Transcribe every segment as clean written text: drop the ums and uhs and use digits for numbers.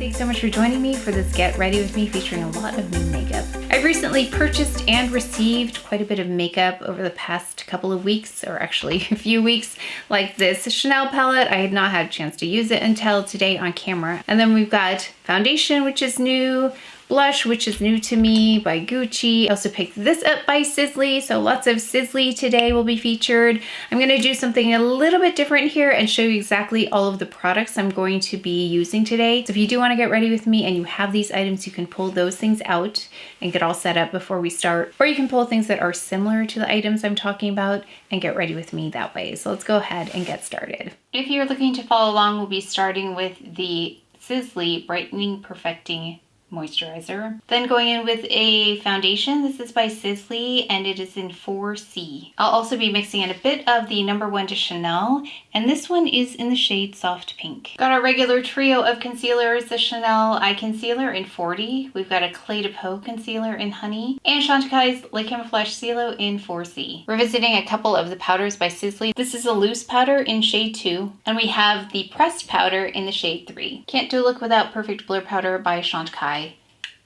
thanks so much for joining me for this Get Ready With Me featuring a lot of new makeup. I've recently purchased and received quite a bit of makeup over the past couple of weeks, or actually a few weeks, like this Chanel palette. I had not had a chance to use it until today on camera. And then we've got foundation, which is new, blush, which is new to me, by Gucci. I also picked this up by Sisley, so lots of Sisley today will be featured. I'm gonna do something a little bit different here and show you exactly all of the products I'm going to be using today. So if you do wanna get ready with me and you have these items, you can pull those things out and get all set up before we start. Or you can pull things that are similar to the items I'm talking about and get ready with me that way. So let's go ahead and get started. If you're looking to follow along, we'll be starting with the Sisley Brightening Perfecting Moisturizer. Then going in with a foundation. This is by Sisley and it is in 4C. I'll also be mixing in a bit of the No. 1 de Chanel, and this one is in the shade Soft Pink. Got our regular trio of concealers, the Chanel Eye Concealer in 40. We've got a Clé de Peau Concealer in Honey, and Chantecaille's Le Camouflage Cilo in 4C. Revisiting a couple of the powders by Sisley. This is a loose powder in shade 2, and we have the pressed powder in the shade 3. Can't do a look without Perfect Blur Powder by Chantecaille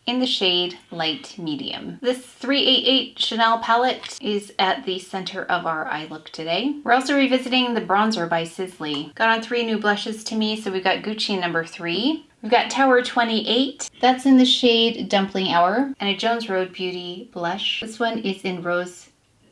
in the shade Light Medium. This 388 Chanel palette is at the center of our eye look today. We're also revisiting the bronzer by Sisley. Got on 3 new blushes to me, so we've got Gucci No. 3. We've got Tower 28, that's in the shade Dumpling Hour, and a Jones Road Beauty blush. This one is in Rose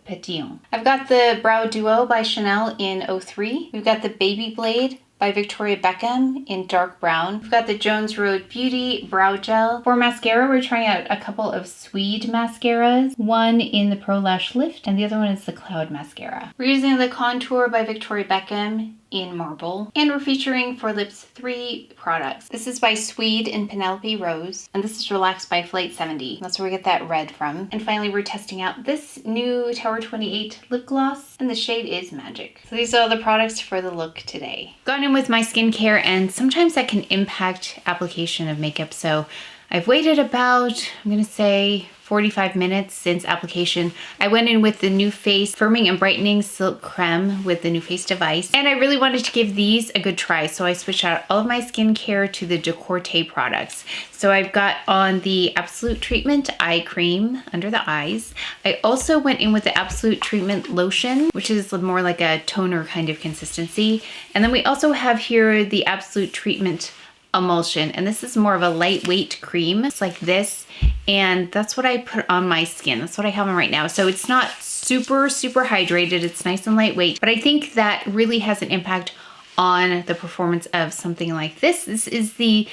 Petillon. I've got the Brow Duo by Chanel in 03. We've got the Baby Blade by Victoria Beckham in dark brown. We've got the Jones Road Beauty Brow Gel. For mascara, we're trying out a couple of SWEED mascaras. One in the Pro Lash Lift, and the other one is the Cloud Mascara. We're using the Contour by Victoria Beckham in Marble. And we're featuring for lips 3 products. This is by SWEED in Penelope Rose, and this is Relaxed by Flight 70. That's where we get that red from. And finally, we're testing out this new Tower 28 lip gloss, and the shade is Magic. So these are all the products for the look today. Gone in with my skincare, and sometimes that can impact application of makeup. So I've waited about, I'm gonna say, 45 minutes since application. I went in with the New Face Firming and Brightening Silk Crème with the New Face device, and I really wanted to give these a good try, so I switched out all of my skincare to the Decorte products. So I've got on the Absolute Treatment Eye Cream under the eyes. I also went in with the Absolute Treatment Lotion, which is more like a toner kind of consistency. And then we also have here the Absolute Treatment Emulsion, and this is more of a lightweight cream. It's like this, and that's what I put on my skin. That's what I have on right now. So it's not super hydrated. It's nice and lightweight, but I think that really has an impact on the performance of something like this. This is the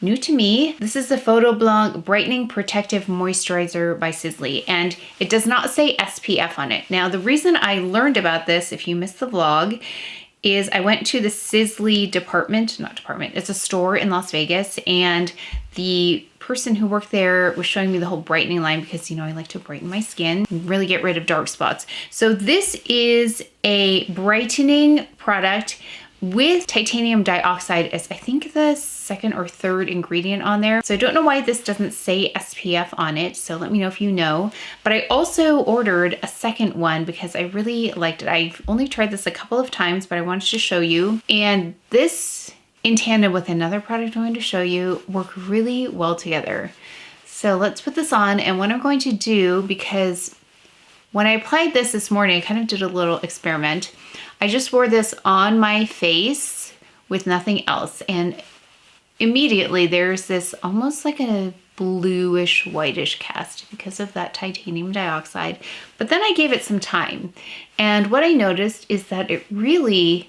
new to me. This is the Phyto-Blanc Brightening Protective Moisturizer by Sisley, and it does not say SPF on it. Now, the reason I learned about this, if you missed the vlog, is I went to the Sisley it's a store in Las Vegas, and the person who worked there was showing me the whole brightening line because, you know, I like to brighten my skin and really get rid of dark spots. So this is a brightening product with titanium dioxide as I think the 2nd or 3rd ingredient on there. So I don't know why this doesn't say SPF on it, so let me know if you know. But I also ordered a second one because I really liked it. I've only tried this a couple of times, but I wanted to show you. And this, in tandem with another product I'm going to show you, work really well together. So let's put this on, and what I'm going to do, because when I applied this morning, I kind of did a little experiment. I just wore this on my face with nothing else, and immediately there's this almost like a bluish whitish cast because of that titanium dioxide. But then I gave it some time, and what I noticed is that it really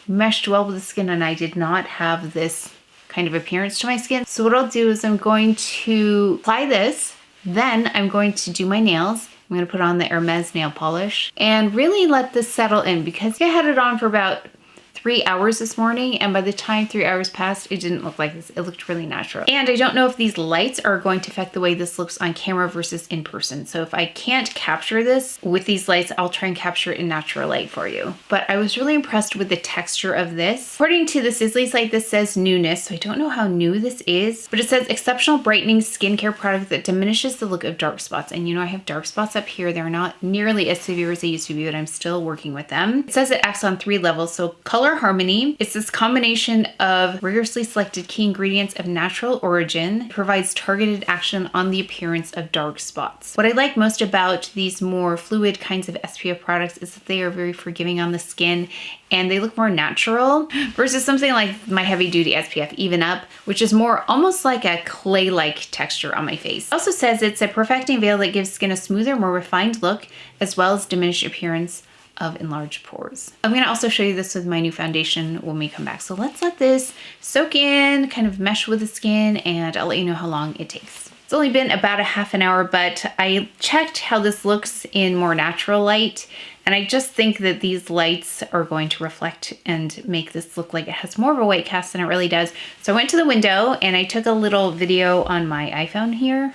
meshed well with the skin, and I did not have this kind of appearance to my skin. So what I'll do is I'm going to apply this, then I'm going to do my nails. I'm gonna put on the Hermès nail polish and really let this settle in, because I had it on for about 3 hours this morning, and by the time 3 hours passed, it didn't look like this. It looked really natural. And I don't know if these lights are going to affect the way this looks on camera versus in person. So if I can't capture this with these lights, I'll try and capture it in natural light for you. But I was really impressed with the texture of this. According to the Sisley site, this says newness, so I don't know how new this is, but it says exceptional brightening skincare product that diminishes the look of dark spots. And you know, I have dark spots up here. They're not nearly as severe as they used to be, but I'm still working with them. It says it acts on 3 levels. So color Color Harmony. It's this combination of rigorously selected key ingredients of natural origin. It provides targeted action on the appearance of dark spots. What I like most about these more fluid kinds of SPF products is that they are very forgiving on the skin and they look more natural versus something like my heavy duty SPF Even Up, which is more almost like a clay-like texture on my face. It also says it's a perfecting veil that gives skin a smoother, more refined look, as well as diminished appearance of enlarged pores. I'm gonna also show you this with my new foundation when we come back. So let's let this soak in, kind of mesh with the skin, and I'll let you know how long it takes. It's only been about a half an hour, but I checked how this looks in more natural light, and I just think that these lights are going to reflect and make this look like it has more of a white cast than it really does. So I went to the window and I took a little video on my iPhone here,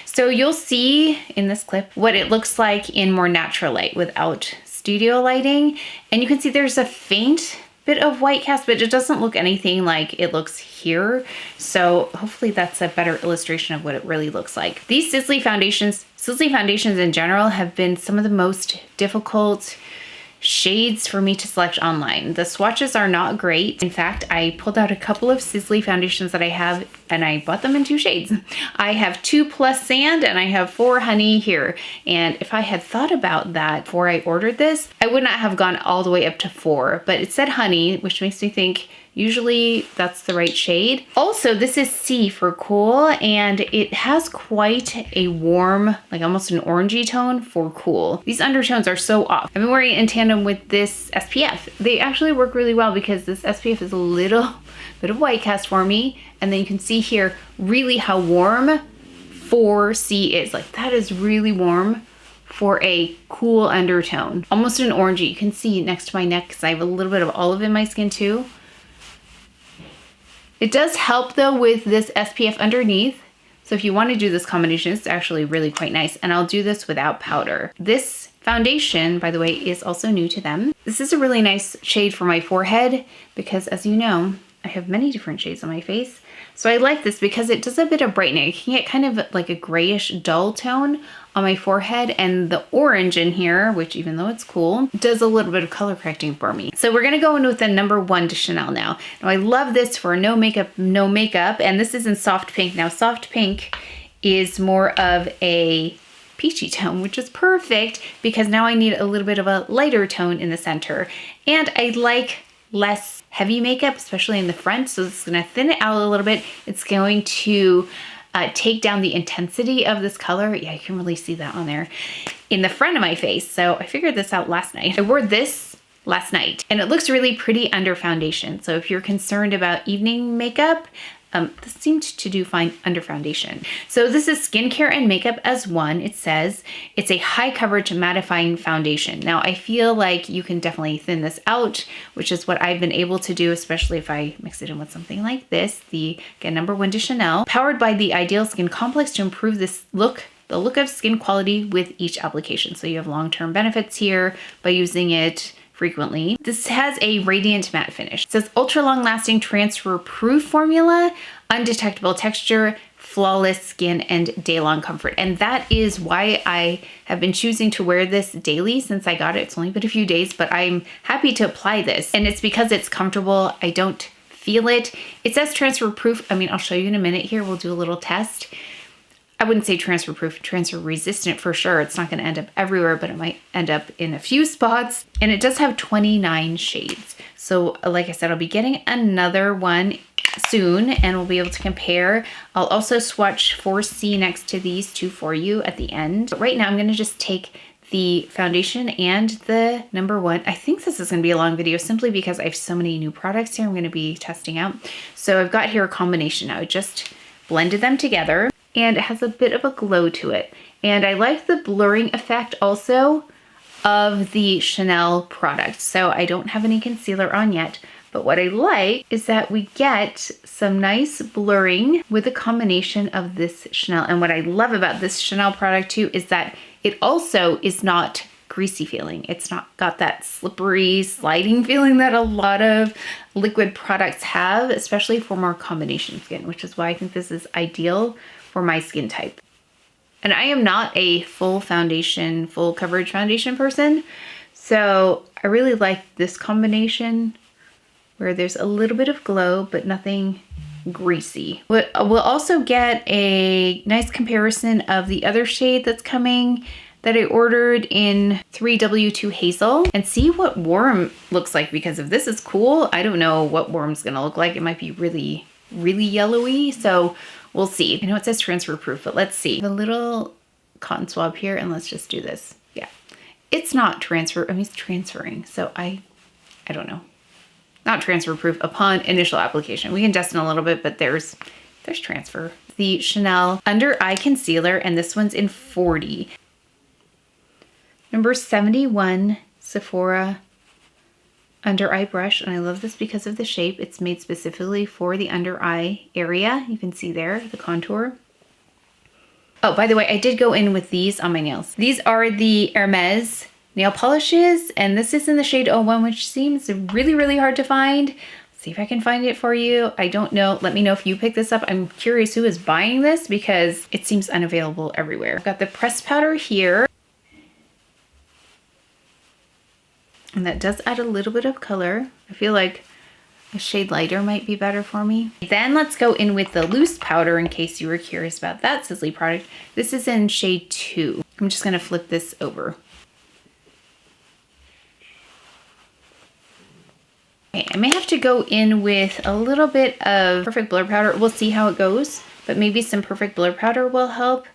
So you'll see in this clip what it looks like in more natural light without studio lighting. And you can see there's a faint bit of white cast, but it doesn't look anything like it looks here. So hopefully that's a better illustration of what it really looks like. These Sisley foundations in general have been some of the most difficult shades for me to select online. The swatches are not great. In fact, I pulled out a couple of Sisley foundations that I have and I bought them in 2 shades. I have 2 plus sand and I have 4 honey here. And if I had thought about that before I ordered this, I would not have gone all the way up to 4, but it said honey, which makes me think usually that's the right shade. Also, this is C for cool, and it has quite a warm, like almost an orangey tone for cool. These undertones are so off. I've been wearing it in tandem with this SPF. They actually work really well because this SPF is a little bit of white cast for me, and then you can see here really how warm 4C is. Like that is really warm for a cool undertone. Almost an orangey. You can see next to my neck because I have a little bit of olive in my skin too. It does help though with this SPF underneath. So if you want to do this combination, it's actually really quite nice. And I'll do this without powder. This foundation, by the way, is also new to them. This is a really nice shade for my forehead because, as you know, I have many different shades on my face. So I like this because it does a bit of brightening. It can get kind of like a grayish dull tone on my forehead, and the orange in here, which even though it's cool, does a little bit of color correcting for me. So we're gonna go in with the number 1 to Chanel now. Now I love this for no makeup, and this is in soft pink. Now soft pink is more of a peachy tone, which is perfect because now I need a little bit of a lighter tone in the center. And I like less heavy makeup, especially in the front. So it's gonna thin it out a little bit. It's going to take down the intensity of this color. Yeah, you can really see that on there in the front of my face. So I figured this out last night. I wore this last night and it looks really pretty under foundation. So if you're concerned about evening makeup, this seemed to do fine under foundation. So this is skincare and makeup as one. It says it's a high coverage mattifying foundation. Now I feel like you can definitely thin this out, which is what I've been able to do, especially if I mix it in with something like this, the again, number 1 to Chanel, powered by the Ideal Skin Complex to improve this look, the look of skin quality with each application. So you have long-term benefits here by using it frequently. This has a radiant matte finish. It says ultra long lasting transfer proof formula, undetectable texture, flawless skin, and day-long comfort. And that is why I have been choosing to wear this daily since I got it. It's only been a few days, but I'm happy to apply this. And it's because it's comfortable. I don't feel it. It says transfer proof. I mean, I'll show you in a minute here. We'll do a little test. I wouldn't say transfer proof, transfer resistant for sure. It's not going to end up everywhere, but it might end up in a few spots. And it does have 29 shades. So like I said, I'll be getting another one soon and we'll be able to compare. I'll also swatch 4C next to these 2 for you at the end. But right now I'm going to just take the foundation and the number 1. I think this is going to be a long video simply because I have so many new products here I'm going to be testing out. So I've got here a combination now. I just blended them together. And it has a bit of a glow to it. And I like the blurring effect also of the Chanel product. So I don't have any concealer on yet, but what I like is that we get some nice blurring with a combination of this Chanel. And what I love about this Chanel product too is that it also is not greasy feeling. It's not got that slippery sliding feeling that a lot of liquid products have, especially for more combination skin, which is why I think this is ideal for my skin type. And I am not a full foundation, full coverage foundation person. So I really like this combination where there's a little bit of glow, but nothing greasy. We'll also get a nice comparison of the other shade that's coming that I ordered in 3W2 Hazel and see what Warm looks like, because if this is cool, I don't know what Warm's gonna look like. It might be really, really yellowy, so we'll see. I know it says transfer proof, but let's see. A little cotton swab here and let's just do this. Yeah, it's not transfer, I mean, it's transferring. So I don't know. Not transfer proof upon initial application. We can dust in a little bit, but there's transfer. The Chanel Under Eye Concealer, and this one's in 40. Number 71 Sephora Under Eye Brush, and I love this because of the shape. It's made specifically for the under eye area. You can see there, the contour. Oh, by the way, I did go in with these on my nails. These are the Hermès nail polishes, and this is in the shade 01, which seems really, really hard to find. Let's see if I can find it for you. I don't know. Let me know if you pick this up. I'm curious who is buying this because it seems unavailable everywhere. I've got the pressed powder here. And that does add a little bit of color. I feel like a shade lighter might be better for me. Then let's go in with the loose powder in case you were curious about that Sisley product. This is in shade 2. I'm just gonna flip this over. Okay, I may have to go in with a little bit of Perfect Blur Powder. We'll see how it goes, but maybe some Perfect Blur Powder will help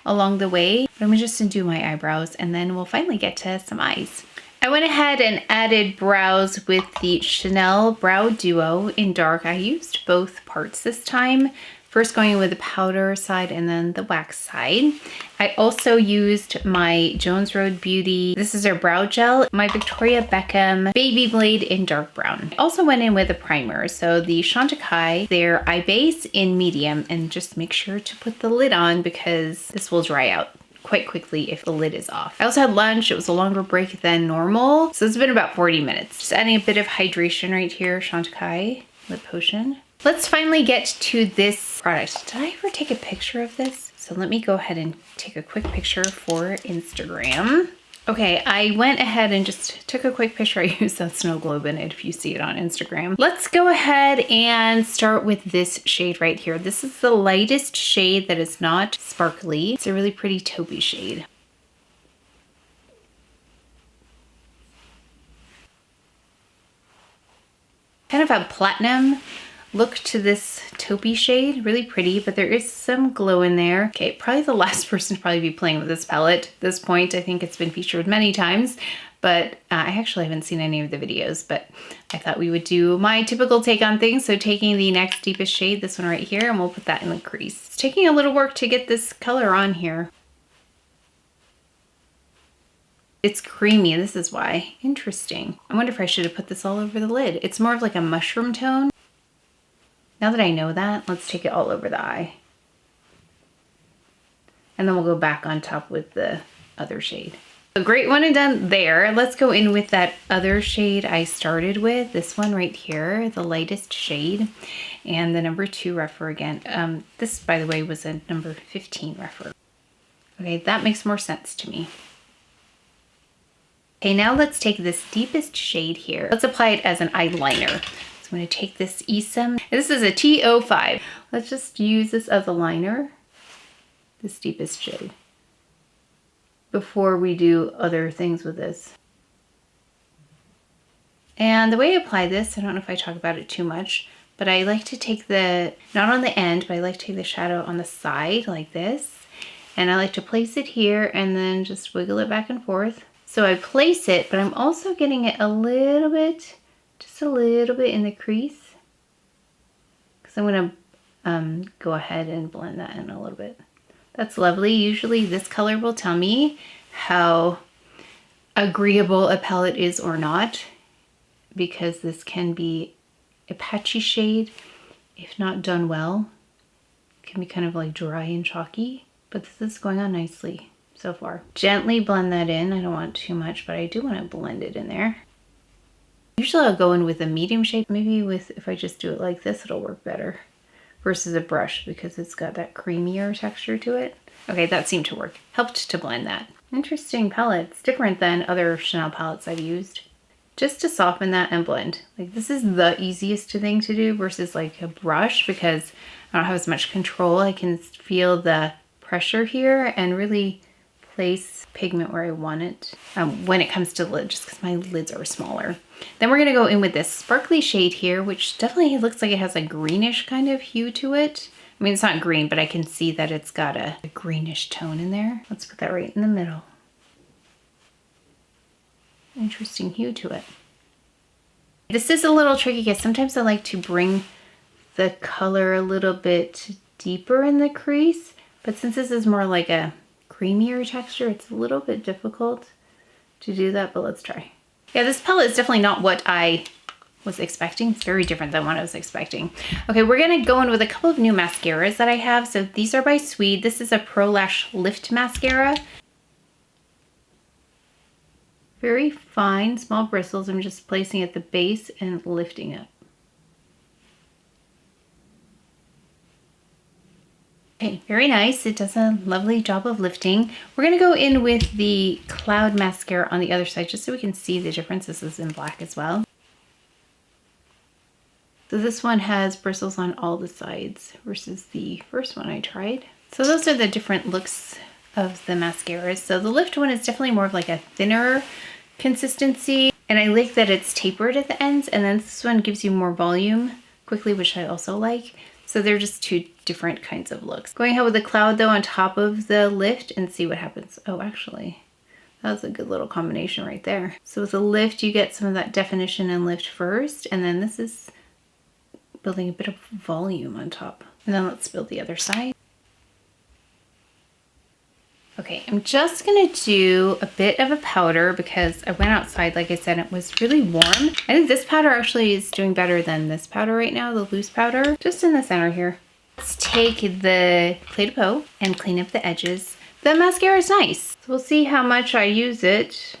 along the way. But I'm just gonna do my eyebrows and then we'll finally get to some eyes. I went ahead and added brows with the Chanel Brow Duo in dark. I used both parts this time. First going in with the powder side and then the wax side. I also used my Jones Road Beauty. This is their brow gel. My Victoria Beckham Baby Blade in dark brown. I also went in with a primer. So the Chantecaille, their eye base in medium, and just make sure to put the lid on because this will dry out quite quickly if the lid is off. I also had lunch. It was a longer break than normal. So it's been about 40 minutes. Just adding a bit of hydration right here. Chantecaille Lip Potion. Let's finally get to this product. Did I ever take a picture of this? So let me go ahead and take a quick picture for Instagram. Okay, I went ahead and just took a quick picture. I used that snow globe in it if you see it on Instagram. Let's go ahead and start with this shade right here. This is the lightest shade that is not sparkly. It's a really pretty taupey shade. Kind of a platinum look to this taupey shade, really pretty, but there is some glow in there. Okay, probably the last person to probably be playing with this palette at this point. I think it's been featured many times, but I actually haven't seen any of the videos, but I thought we would do my typical take on things. So taking the next deepest shade, this one right here, and we'll put that in the crease. It's taking a little work to get this color on here. It's creamy, and this is why. Interesting. I wonder if I should have put this all over the lid. It's more of like a mushroom tone. Now that I know that, let's take it all over the eye. And then we'll go back on top with the other shade. So great, one and done there. Let's go in with that other shade I started with. This one right here, the lightest shade. And the number 2 refer again. This, by the way, was a number 15 refer. Okay, that makes more sense to me. Okay, now let's take this deepest shade here. Let's apply it as an eyeliner. So I'm going to take this Esam. This is a T05. Let's just use this as a liner, this deepest shade, before we do other things with this. And the way I apply this, I don't know if I talk about it too much, but I like to take the, not on the end, but I like to take the shadow on the side like this. And I like to place it here and then just wiggle it back and forth. So I place it, but I'm also getting it a little bit, just a little bit in the crease, because I'm going to go ahead and blend that in a little bit. That's lovely. Usually this color will tell me how agreeable a palette is or not, because this can be a patchy shade if not done well. It can be kind of like dry and chalky, but this is going on nicely so far. Gently blend that in. I don't want too much, but I do want to blend it in there. Usually I'll go in with a medium shade. Maybe with, if I just do it like this, it'll work better versus a brush because it's got that creamier texture to it. Okay, that seemed to work. Helped to blend that. Interesting palette. It's different than other Chanel palettes I've used. Just to soften that and blend. Like this is the easiest thing to do versus like a brush because I don't have as much control. I can feel the pressure here and really place pigment where I want it when it comes to lid, just because my lids are smaller. Then we're gonna go in with this sparkly shade here, which definitely looks like it has a greenish kind of hue to it. I mean, it's not green, but I can see that it's got a greenish tone in there. Let's put that right in the middle. Interesting hue to it. This is a little tricky because sometimes I like to bring the color a little bit deeper in the crease, but since this is more like a creamier texture, it's a little bit difficult to do that, but let's try. Yeah, this palette is definitely not what I was expecting. It's very different than what I was expecting. Okay, we're gonna go in with a couple of new mascaras that I have. So these are by SWEED. This is a Pro Lash Lift Mascara. Very fine, small bristles. I'm just placing at the base and lifting it. Okay, very nice. It does a lovely job of lifting. We're gonna go in with the Cloud Mascara on the other side just so we can see the difference. This is in black as well. So this one has bristles on all the sides versus the first one I tried. So those are the different looks of the mascaras. So the lift one is definitely more of like a thinner consistency, and I like that it's tapered at the ends, and then this one gives you more volume quickly, which I also like. So they're just two different kinds of looks. Going ahead with the Cloud though on top of the lift and see what happens. Oh, actually, that was a good little combination right there. So with the lift, you get some of that definition and lift first, and then this is building a bit of volume on top. And then let's build the other side. Okay, I'm just gonna do a bit of a powder because I went outside, like I said, it was really warm. I think this powder actually is doing better than this powder right now, the loose powder, just in the center here. Let's take the Play-Doh and clean up the edges. The mascara is nice. So we'll see how much I use it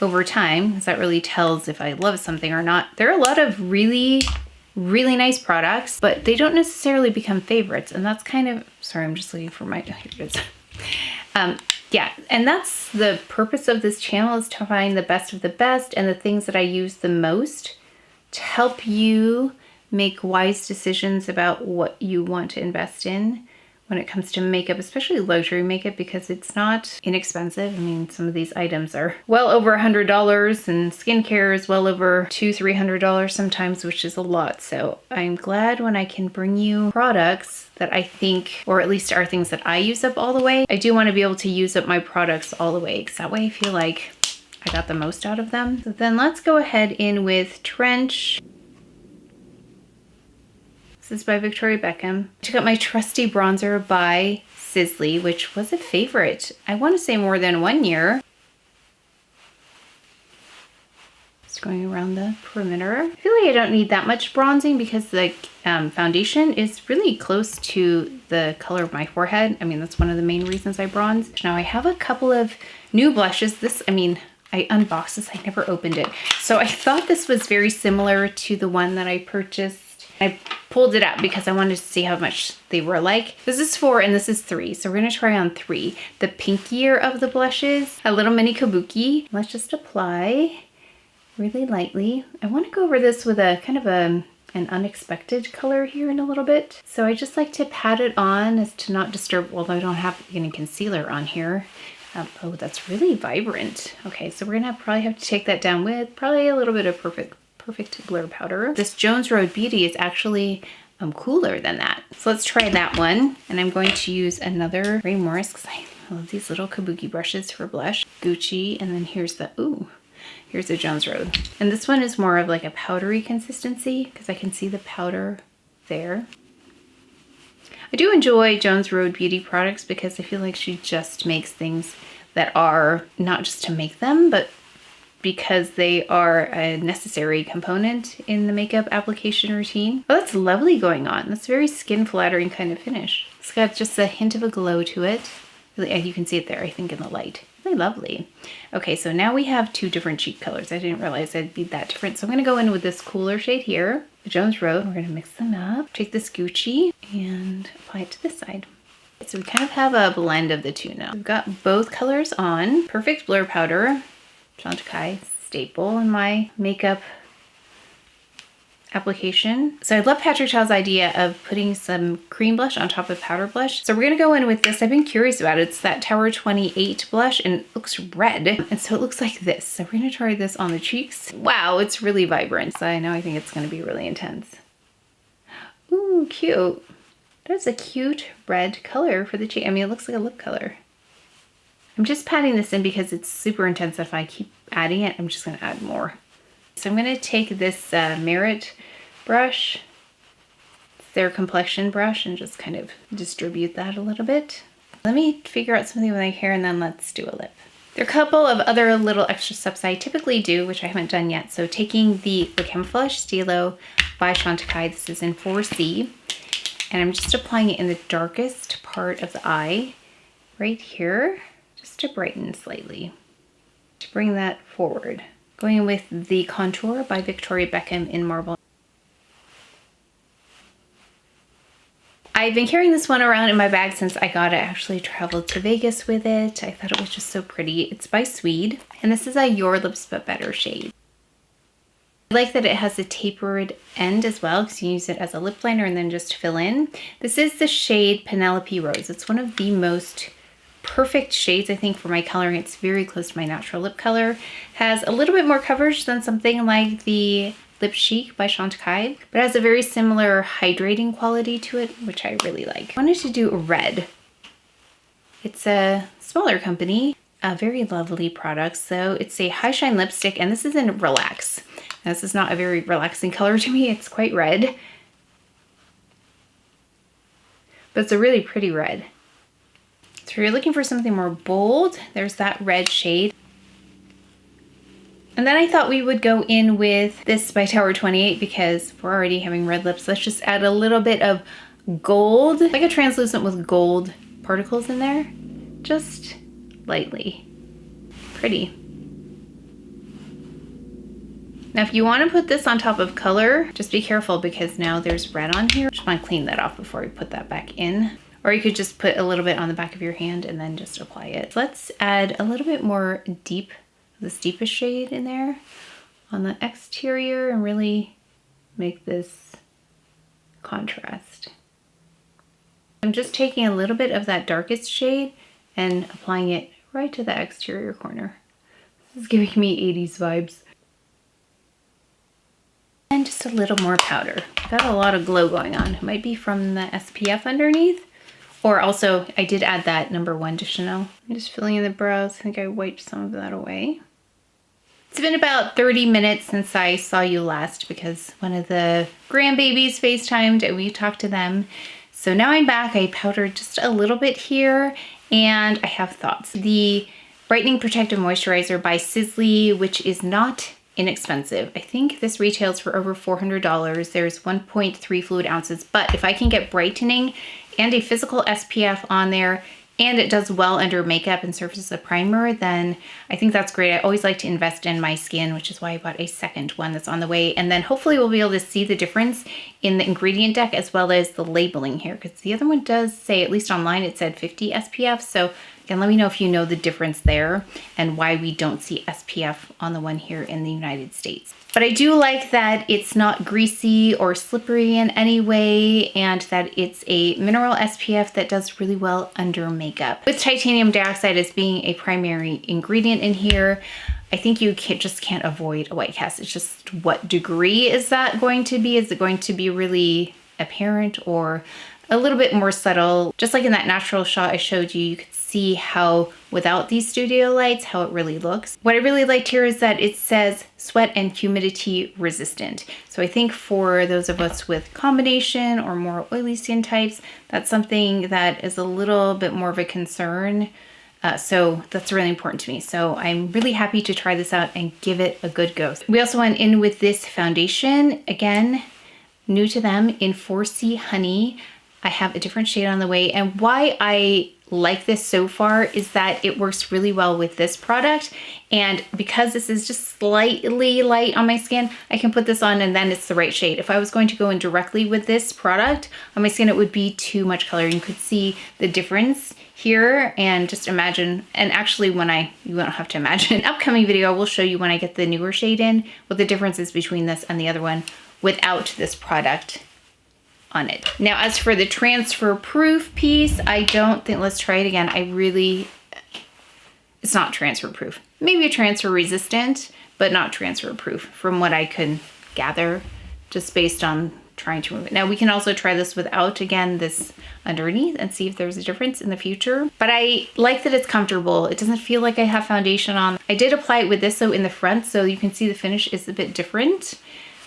over time, because that really tells if I love something or not. There are a lot of really nice products, but they don't necessarily become favorites. And that's kind of, sorry, I'm just looking for my, here it is. Yeah, and that's the purpose of this channel, is to find the best of the best and the things that I use the most to help you make wise decisions about what you want to invest in when it comes to makeup, especially luxury makeup, because it's not inexpensive. I mean, some of these items are well over $100, and skincare is well over $200–300 sometimes, which is a lot. So I'm glad when I can bring you products that I think, or at least are things that I use up all the way. I do want to be able to use up my products all the way, because that way I feel like I got the most out of them. So then let's go ahead in with Trench. This is by Victoria Beckham. I took out my trusty bronzer by Sisley, which was a favorite, I want to say more than 1 year. Just going around the perimeter. I feel like I don't need that much bronzing because the foundation is really close to the color of my forehead. I mean, that's one of the main reasons I bronze. Now I have a couple of new blushes. This, I mean, I unboxed this, I never opened it. So I thought this was very similar to the one that I purchased. I pulled it out because I wanted to see how much they were like. This is 4 and this is 3. So we're gonna try on 3. The pinkier of the blushes, a little mini Kabuki. Let's just apply really lightly. I wanna go over this with a kind of an unexpected color here in a little bit. So I just like to pat it on as to not disturb, although I don't have any concealer on here. Oh, that's really vibrant. Okay, so we're gonna probably have to take that down with probably a little bit of perfect blur powder. This Jones Road Beauty is actually cooler than that. So let's try that one. And I'm going to use another Ray Morris because I love these little Kabuki brushes for blush. Gucci, and then here's the, ooh, here's the Jones Road. And this one is more of like a powdery consistency because I can see the powder there. I do enjoy Jones Road Beauty products because I feel like she just makes things that are not just to make them, but because they are a necessary component in the makeup application routine. Oh, that's lovely going on. That's a very skin flattering kind of finish. It's got just a hint of a glow to it. You can see it there, I think, in the light. Really lovely. Okay, so now we have 2 different cheek colors. I didn't realize it'd be that different. So I'm gonna go in with this cooler shade here, the Jones Road. We're gonna mix them up. Take this Gucci and apply it to this side. So we kind of have a blend of the two now. We've got both colors on. Perfect Blur Powder, Chantecaille staple in my makeup application. So I love Patrick Chow's idea of putting some cream blush on top of powder blush. So we're gonna go in with this. I've been curious about it. It's that Tower 28 blush and it looks red. And so it looks like this. So we're gonna try this on the cheeks. Wow, it's really vibrant. So I know I think it's gonna be really intense. Ooh, cute. That's a cute red color for the cheek. I mean, it looks like a lip color. I'm just patting this in because it's super intense. If I keep adding it, I'm just gonna add more. So I'm gonna take this Merit brush, it's their complexion brush, and just kind of distribute that a little bit. Let me figure out something with my hair and then let's do a lip. There are a couple of other little extra steps I typically do, which I haven't done yet. So taking the Camouflage Stilo by Chantecaille, this is in 4C, and I'm just applying it in the darkest part of the eye, right here, just to brighten slightly, to bring that forward. Going with the Contour by Victoria Beckham in Marble. I've been carrying this one around in my bag since I got it. I actually traveled to Vegas with it. I thought it was just so pretty. It's by SWEED, and this is a Your Lips But Better shade. I like that it has a tapered end as well, because you use it as a lip liner and then just fill in. This is the shade Penelope Rose. It's one of the most perfect shades, I think, for my coloring. It's very close to my natural lip color. Has a little bit more coverage than something like the Lip Chic by Chantecaille, but has a very similar hydrating quality to it, which I really like. I wanted to do a red. It's a smaller company, a very lovely product. So it's a high shine lipstick, and this is in Relax. Now, this is not a very relaxing color to me. It's quite red, but it's a really pretty red. So if you're looking for something more bold, there's that red shade. And then I thought we would go in with this by Tower 28 because we're already having red lips. Let's just add a little bit of gold, like a translucent with gold particles in there, just lightly. Pretty. Now, if you want to put this on top of color, just be careful because now there's red on here. Just want to clean that off before we put that back in. Or you could just put a little bit on the back of your hand and then just apply it. Let's add a little bit more deep, this deepest shade in there on the exterior and really make this contrast. I'm just taking a little bit of that darkest shade and applying it right to the exterior corner. This is giving me 80s vibes. And just a little more powder. Got a lot of glow going on. It might be from the SPF underneath. Or also, I did add that #1 to Chanel. I'm just filling in the brows. I think I wiped some of that away. It's been about 30 minutes since I saw you last because one of the grandbabies FaceTimed and we talked to them. So now I'm back. I powdered just a little bit here and I have thoughts. The Brightening Protective Moisturizer by Sisley, which is not inexpensive. I think this retails for over $400. There's 1.3 fluid ounces, but if I can get brightening and a physical SPF on there, and it does well under makeup and serves as a primer, then I think that's great. I always like to invest in my skin, which is why I bought a second one that's on the way. And then hopefully we'll be able to see the difference in the ingredient deck as well as the labeling here, because the other one does say, at least online, it said 50 SPF. So again, let me know if you know the difference there and why we don't see SPF on the one here in the United States. But I do like that it's not greasy or slippery in any way and that it's a mineral SPF that does really well under makeup. With titanium dioxide as being a primary ingredient in here, I think you just can't avoid a white cast. It's just what degree is that going to be? Is it going to be really apparent or a little bit more subtle? Just like in that natural shot I showed you, you could see how without these studio lights, how it really looks. What I really liked here is that it says sweat and humidity resistant. So I think for those of us with combination or more oily skin types, that's something that is a little bit more of a concern. So that's really important to me. So I'm really happy to try this out and give it a good go. We also went in with this foundation, again, new to them in 4C Honey. I have a different shade on the way, and why I like this so far is that it works really well with this product. And because this is just slightly light on my skin, I can put this on and then it's the right shade. If I was going to go in directly with this product on my skin, it would be too much color. You could see the difference here, and just imagine, and actually you won't have to imagine. In an upcoming video, I will show you when I get the newer shade in, what the difference is between this and the other one without this product on it. Now, as for the transfer proof piece, I don't think, let's try it again. It's not transfer proof. Maybe transfer resistant, but not transfer proof from what I could gather just based on trying to remove it. Now we can also try this without, again, this underneath and see if there's a difference in the future. But I like that it's comfortable. It doesn't feel like I have foundation on. I did apply it with this though in the front, so you can see the finish is a bit different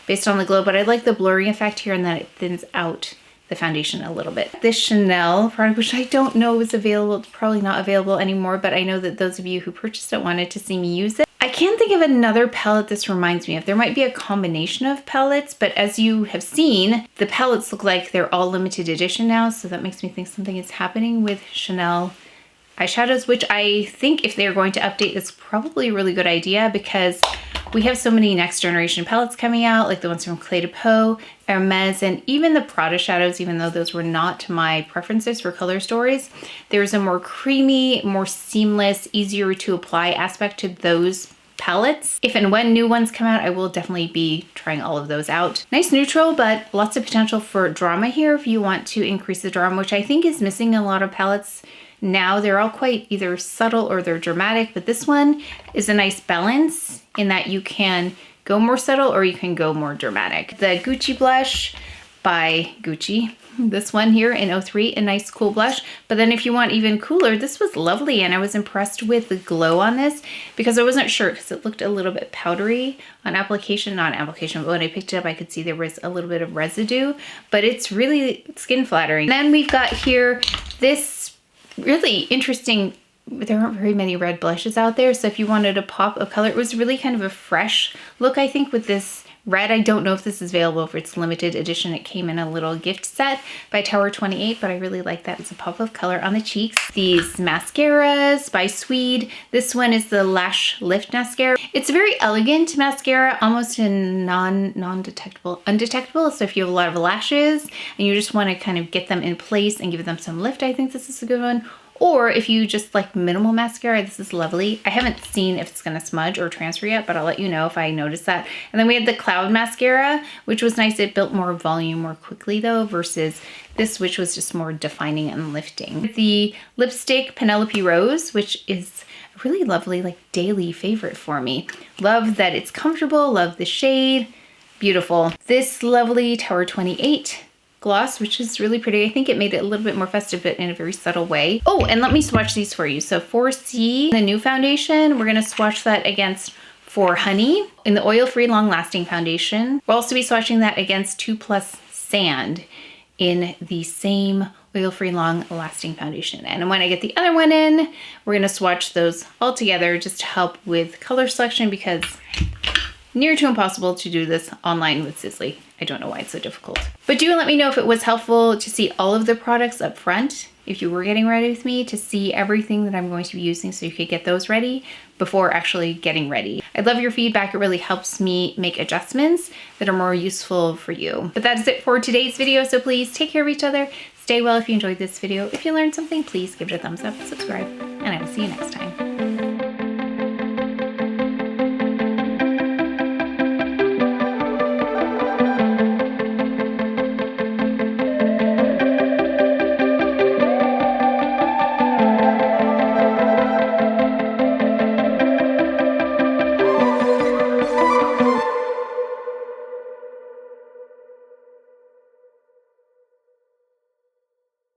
based on the glow, but I like the blurring effect here and that it thins out the foundation a little bit. This Chanel product, which I don't know is available, it's probably not available anymore, but I know that those of you who purchased it wanted to see me use it. I can't think of another palette this reminds me of. There might be a combination of palettes, but as you have seen, the palettes look like they're all limited edition now, so that makes me think something is happening with Chanel eyeshadows, which I think if they're going to update, it's probably a really good idea because we have so many next generation palettes coming out, like the ones from CdP, Hermès, and even the Prada shadows, even though those were not my preferences for color stories. There's a more creamy, more seamless, easier to apply aspect to those palettes. If and when new ones come out, I will definitely be trying all of those out. Nice neutral, but lots of potential for drama here if you want to increase the drama, which I think is missing in a lot of palettes now. They're all quite either subtle or they're dramatic, but this one is a nice balance in that you can go more subtle or you can go more dramatic. The Gucci blush by Gucci, this one here in 03, a nice cool blush. But then if you want even cooler, this was lovely, and I was impressed with the glow on this because I wasn't sure because it looked a little bit powdery on application, not application, but when I picked it up I could see there was a little bit of residue, but it's really skin flattering. Then we've got here this really interesting, there aren't very many red blushes out there, so if you wanted a pop of color, it was really kind of a fresh look, I think, with this red. I don't know if this is available, if it's limited edition. It came in a little gift set by Tower 28, but I really like that as a pop of color on the cheeks. These mascaras by SWEED. This one is the Lash Lift Mascara. It's a very elegant mascara, almost in undetectable. So if you have a lot of lashes and you just want to kind of get them in place and give them some lift, I think this is a good one. Or if you just like minimal mascara, this is lovely. I haven't seen if it's gonna smudge or transfer yet, but I'll let you know if I notice that. And then we had the Cloud Mascara, which was nice. It built more volume more quickly though, versus this, which was just more defining and lifting. The lipstick Penelope Rose, which is a really lovely, like daily favorite for me. Love that it's comfortable, love the shade, beautiful. This lovely Tower 28 gloss, which is really pretty. I think it made it a little bit more festive, but in a very subtle way. Oh, and let me swatch these for you. So 4C, the new foundation, we're gonna swatch that against For Honey in the oil-free long-lasting foundation. We'll also be swatching that against 2+ Sand in the same oil-free long-lasting foundation. And when I get the other one in, we're gonna swatch those all together just to help with color selection, because near to impossible to do this online with Sisley. I don't know why it's so difficult. But do let me know if it was helpful to see all of the products up front, if you were getting ready with me, to see everything that I'm going to be using so you could get those ready before actually getting ready. I love your feedback. It really helps me make adjustments that are more useful for you. But that's it for today's video. So please take care of each other. Stay well if you enjoyed this video. If you learned something, please give it a thumbs up, subscribe, and I will see you next time.